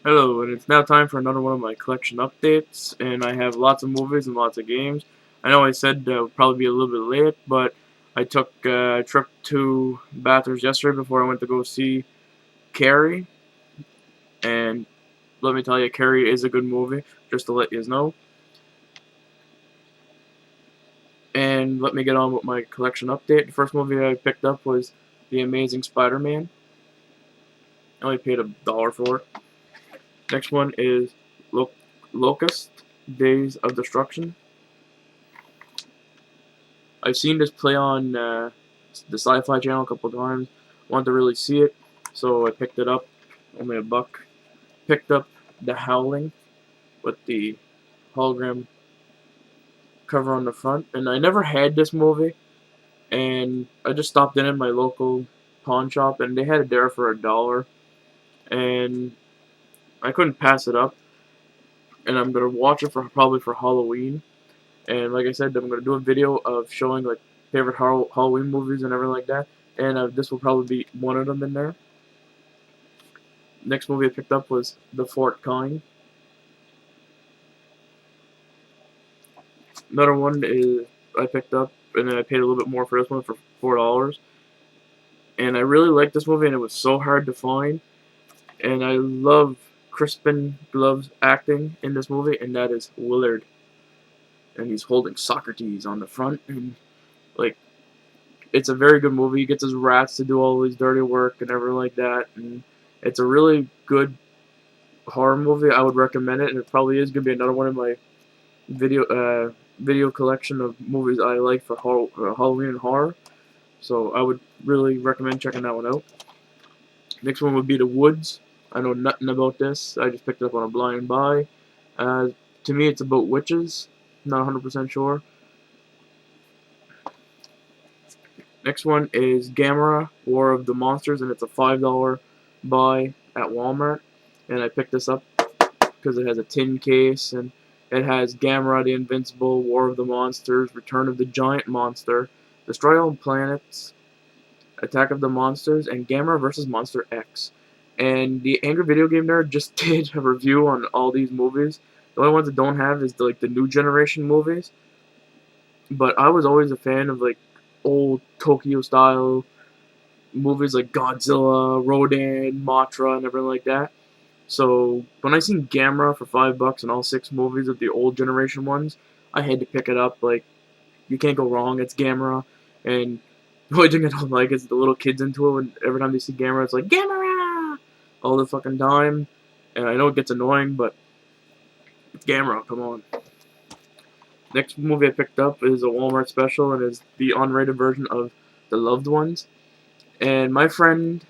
Hello, and it's now time for another one of my collection updates, and I have lots of movies and lots of games. I know I said I would probably be a little bit late, but I took a trip to Bathurst yesterday before I went to go see Carrie, and let me tell you, Carrie is a good movie, just to let you know. And let me get on with my collection update. The first movie I picked up was The Amazing Spider-Man. I only paid $1 for it. Next one is Locust, Days of Destruction. I've seen this play on the Sci-Fi Channel a couple of times. Wanted to really see it, so I picked it up. Only $1. Picked up The Howling with the hologram cover on the front, and I never had this movie. And I just stopped in at my local pawn shop, and they had it there for $1, and I couldn't pass it up. And I'm gonna watch it for probably for Halloween. And like I said, I'm gonna do a video of showing like favorite Halloween movies and everything like that. And this will probably be one of them in there. Next movie I picked up was The Fort Kind. Another one is I picked up, and then I paid a little bit more for this one for $4. And I really liked this movie, and it was so hard to find. And I love Crispin Glove's acting in this movie, and that is Willard. And he's holding Socrates on the front, and like it's a very good movie. He gets his rats to do all his dirty work and everything like that, and it's a really good horror movie. I would recommend it, and it probably is gonna be another one of my video collection of movies I like for Halloween and horror. So I would really recommend checking that one out. Next one would be The Woods. I know nothing about this. I just picked it up on a blind buy. Uh, to me, it's about witches. Not 100% sure. Next one is Gamera, War of the Monsters, and it's a $5 buy at Walmart. And I picked this up because it has a tin case, and it has Gamera the Invincible, War of the Monsters, Return of the Giant Monster, Destroy All Planets, Attack of the Monsters, and Gamera vs. Monster X. And the Angry Video Game Nerd just did a review on all these movies. The only ones that don't have is the new generation movies. But I was always a fan of like old Tokyo style movies like Godzilla, Rodan, Mothra, and everything like that. So when I seen Gamera for $5 and all 6 movies of the old generation ones, I had to pick it up. Like you can't go wrong. It's Gamera, and the only thing I don't like is the little kids into it. And every time they see Gamera, it's like Gamera all the fucking time. And I know it gets annoying, but it's Gamera. Come on. Next movie I picked up is a Walmart special, and is the unrated version of The Loved Ones. And my friend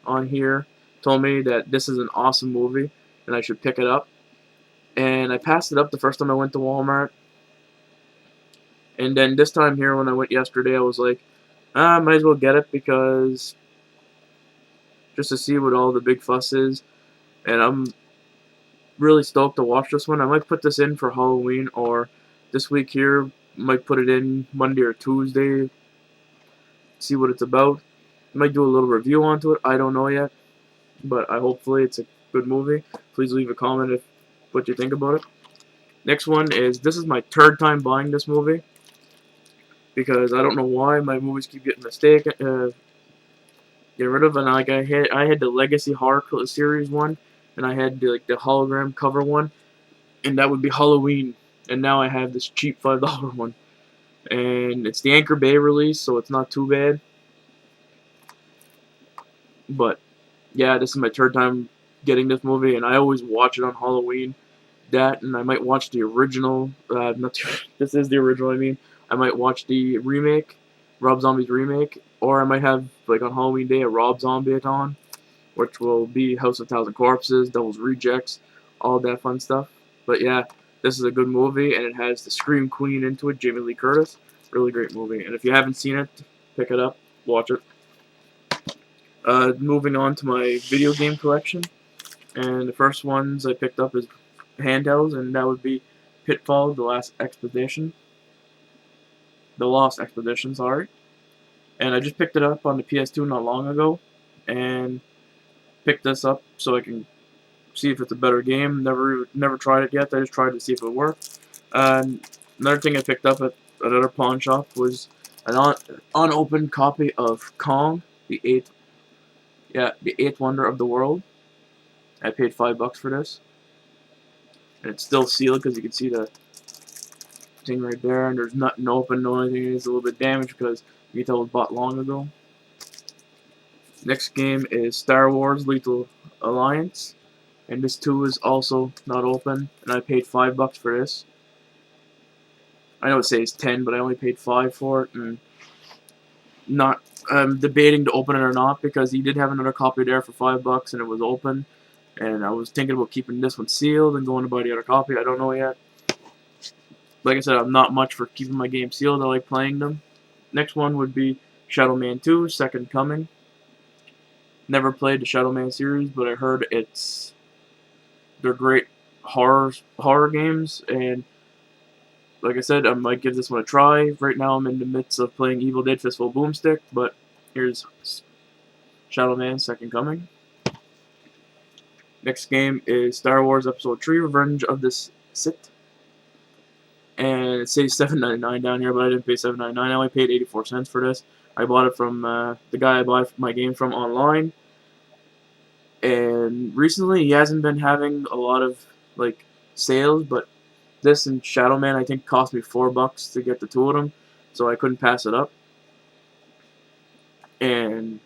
on here told me that this is an awesome movie and I should pick it up. And I passed it up the first time I went to Walmart. And then this time here, when I went yesterday, I was like, I might as well get it because just to see what all the big fuss is. And I'm really stoked to watch this one. I might put this in for Halloween, or this week here, might put it in Monday or Tuesday, see what it's about. Might do a little review onto it. I don't know yet, but hopefully it's a good movie. Please leave a comment if what you think about it. Next one is, this is my third time buying this movie because I don't know why my movies keep getting mistaken, get rid of. And like I had the Legacy Horror Series one, and I had the hologram cover one, and that would be Halloween. And now I have this cheap $5 one, and it's the Anchor Bay release, so it's not too bad. But yeah, this is my third time getting this movie, and I always watch it on Halloween. That, and I might watch the original. This is the original. I mean, I might watch the remake, Rob Zombie's remake, or I might have like on Halloween Day a Rob Zombie-a-thon, which will be House of Thousand Corpses, Devil's Rejects, all that fun stuff. But yeah, this is a good movie, and it has the Scream Queen into it, Jamie Lee Curtis. Really great movie, and if you haven't seen it, pick it up, watch it. Moving on to my video game collection, and the first ones I picked up is handhelds, and that would be Pitfall, The Lost Expedition, sorry. And I just picked it up on the PS2 not long ago, and picked this up so I can see if it's a better game. Never tried it yet. I just tried to see if it worked. Another thing I picked up at another pawn shop was an unopened copy of Kong, the eighth wonder of the world. I paid $5 for this, and it's still sealed because you can see the thing right there, and there's nothing open. The only thing is a little bit damaged because you can tell it was bought long ago. Next game is Star Wars Lethal Alliance, and this too is also not open, and I paid $5 for this. I know it says 10, but I only paid 5 for it, and not I'm debating to open it or not because he did have another copy there for $5 and it was open, and I was thinking about keeping this one sealed and going to buy the other copy. I don't know yet. Like I said, I'm not much for keeping my games sealed. I like playing them. Next one would be Shadow Man 2, Second Coming. Never played the Shadow Man series, but I heard they're great horror games, and like I said, I might give this one a try. Right now I'm in the midst of playing Evil Dead Fistful Boomstick, but here's Shadow Man Second Coming. Next game is Star Wars Episode 3, Revenge of the Sith. And it says $7.99 down here, but I didn't pay $7.99. I only paid 84 cents for this. I bought it from the guy I buy my game from online. And recently he hasn't been having a lot of like sales, but this and Shadow Man I think cost me $4 to get the two of them, so I couldn't pass it up. And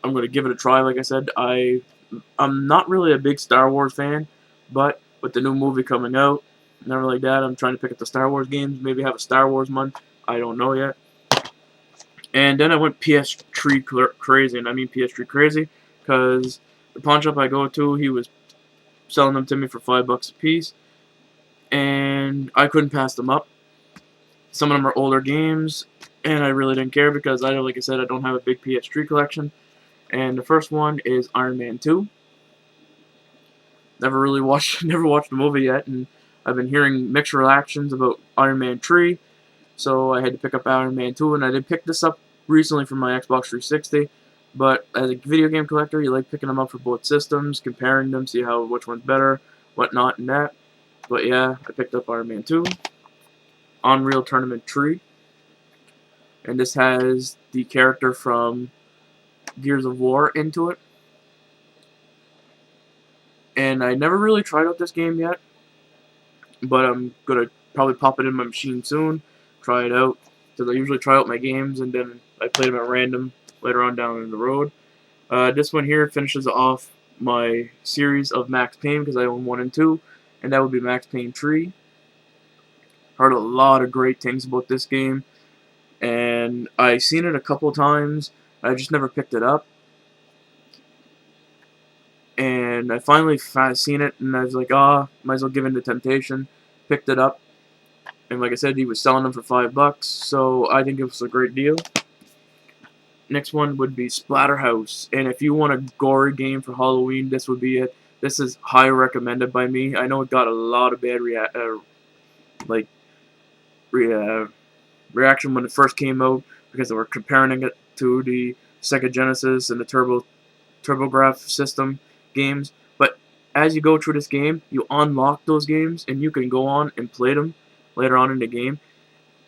I'm gonna give it a try. Like I said, I'm not really a big Star Wars fan, but with the new movie coming out and everything like that, I'm trying to pick up the Star Wars games. Maybe have a Star Wars month. I don't know yet. And then I went PS3 crazy, and I mean PS3 crazy because the pawn shop I go to, he was selling them to me for $5 a piece, and I couldn't pass them up. Some of them are older games, and I really didn't care because like I said, I don't have a big PS3 collection. And the first one is Iron Man 2. Never watched the movie yet, and I've been hearing mixed reactions about Iron Man 3, so I had to pick up Iron Man 2, and I did pick this up recently for my Xbox 360. But as a video game collector, you like picking them up for both systems, comparing them, see which one's better, whatnot, and that. But yeah, I picked up Iron Man 2. Unreal Tournament 3. And this has the character from Gears of War into it. And I never really tried out this game yet, but I'm going to probably pop it in my machine soon, try it out, because I usually try out my games, and then I play them at random later on down the road. This one here finishes off my series of Max Payne, because I own 1 and 2, and that would be Max Payne 3. Heard a lot of great things about this game, and I've seen it a couple times. I just never picked it up. And I finally seen it, and I was like, might as well give in to temptation. Picked it up, and like I said, he was selling them for $5, so I think it was a great deal. Next one would be Splatterhouse, and if you want a gory game for Halloween, this would be it. This is highly recommended by me. I know it got a lot of bad reaction when it first came out because they were comparing it to the Sega Genesis and the TurboGrafx system games. But as you go through this game, you unlock those games and you can go on and play them later on in the game.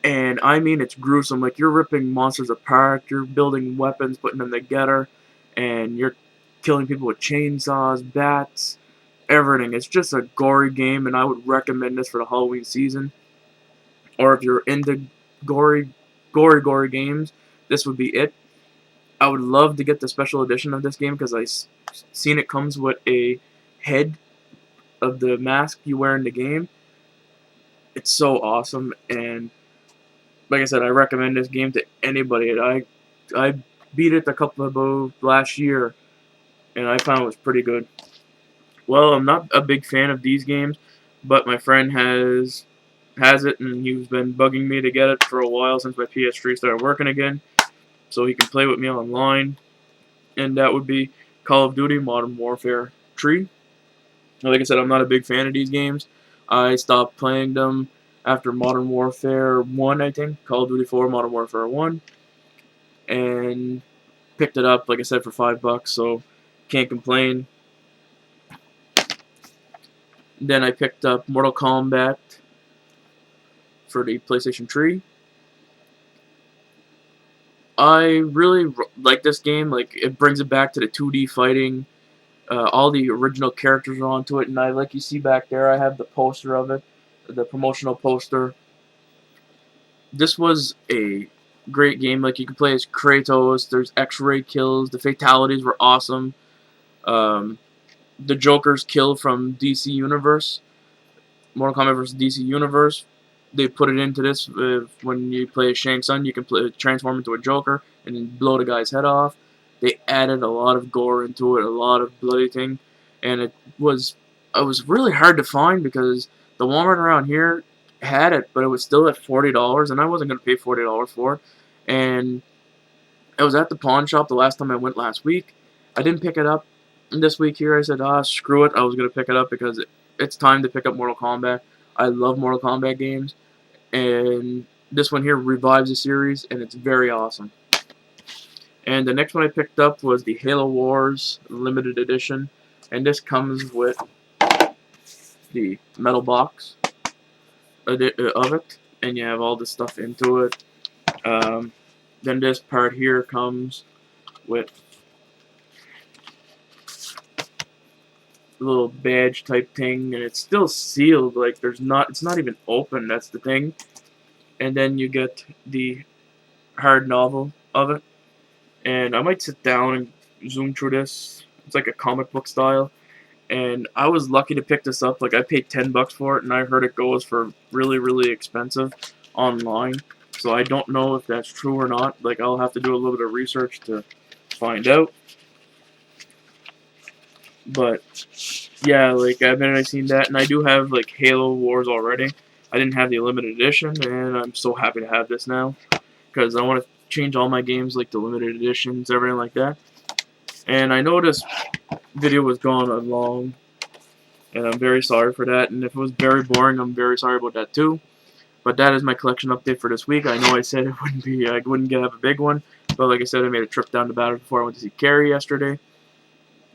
And I mean, it's gruesome. Like, you're ripping monsters apart, you're building weapons, putting them together, and you're killing people with chainsaws, bats, everything. It's just a gory game, and I would recommend this for the Halloween season. Or if you're into gory games, this would be it. I would love to get the special edition of this game because I seen it comes with a head of the mask you wear in the game. It's so awesome, and like I said, I recommend this game to anybody. I beat it a couple of last year, and I found it was pretty good. Well, I'm not a big fan of these games, but my friend has it, and he's been bugging me to get it for a while since my PS3 started working again, so he can play with me online. And that would be Call of Duty Modern Warfare 3. Like I said, I'm not a big fan of these games. I stopped playing them after Modern Warfare 1, I think. Call of Duty 4, Modern Warfare 1. And picked it up, like I said, for $5, so can't complain. Then I picked up Mortal Kombat for the PlayStation 3. I really like this game. Like, it brings it back to the 2D fighting. All the original characters are onto it, and like you see back there, I have the poster of it, the promotional poster. This was a great game. Like, you can play as Kratos. There's X-ray kills. The fatalities were awesome. Um, the Joker's kill from DC Universe, Mortal Kombat vs. DC Universe. They put it into this. When you play as Shang Tsung, you can transform into a Joker and then blow the guy's head off. They added a lot of gore into it, a lot of bloody thing, and it was really hard to find because the Walmart around here had it, but it was still at $40, and I wasn't gonna pay $40 for it. And I was at the pawn shop the last time I went last week. I didn't pick it up. And this week here, I said, screw it. I was gonna pick it up because it's time to pick up Mortal Kombat. I love Mortal Kombat games, and this one here revives the series, and it's very awesome. And the next one I picked up was the Halo Wars Limited Edition, and this comes with the metal box of it, and you have all this stuff into it. Then this part here comes with a little badge type thing, and it's still sealed. Like, it's not even open. That's the thing. And then you get the hard novel of it. And I might sit down and zoom through this. It's like a comic book style. And I was lucky to pick this up. Like, I paid $10 for it, and I heard it goes for really, really expensive online. So I don't know if that's true or not. Like, I'll have to do a little bit of research to find out. But yeah, like, I've seen that, and I do have like Halo Wars already. I didn't have the limited edition, and I'm so happy to have this now because I want to change all my games like the limited editions, everything like that. And I know this video was gone long, and I'm very sorry for that. And if it was very boring, I'm very sorry about that too. But that is my collection update for this week. I know I said I wouldn't have a big one, but like I said, I made a trip down to Battle before I went to see Carrie yesterday,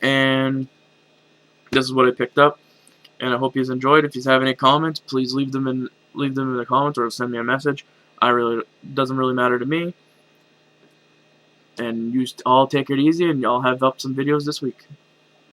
and this is what I picked up. And I hope you enjoyed. If you have any comments, please leave them in the comments or send me a message. Doesn't really matter to me. And you all take it easy, and y'all have up some videos this week.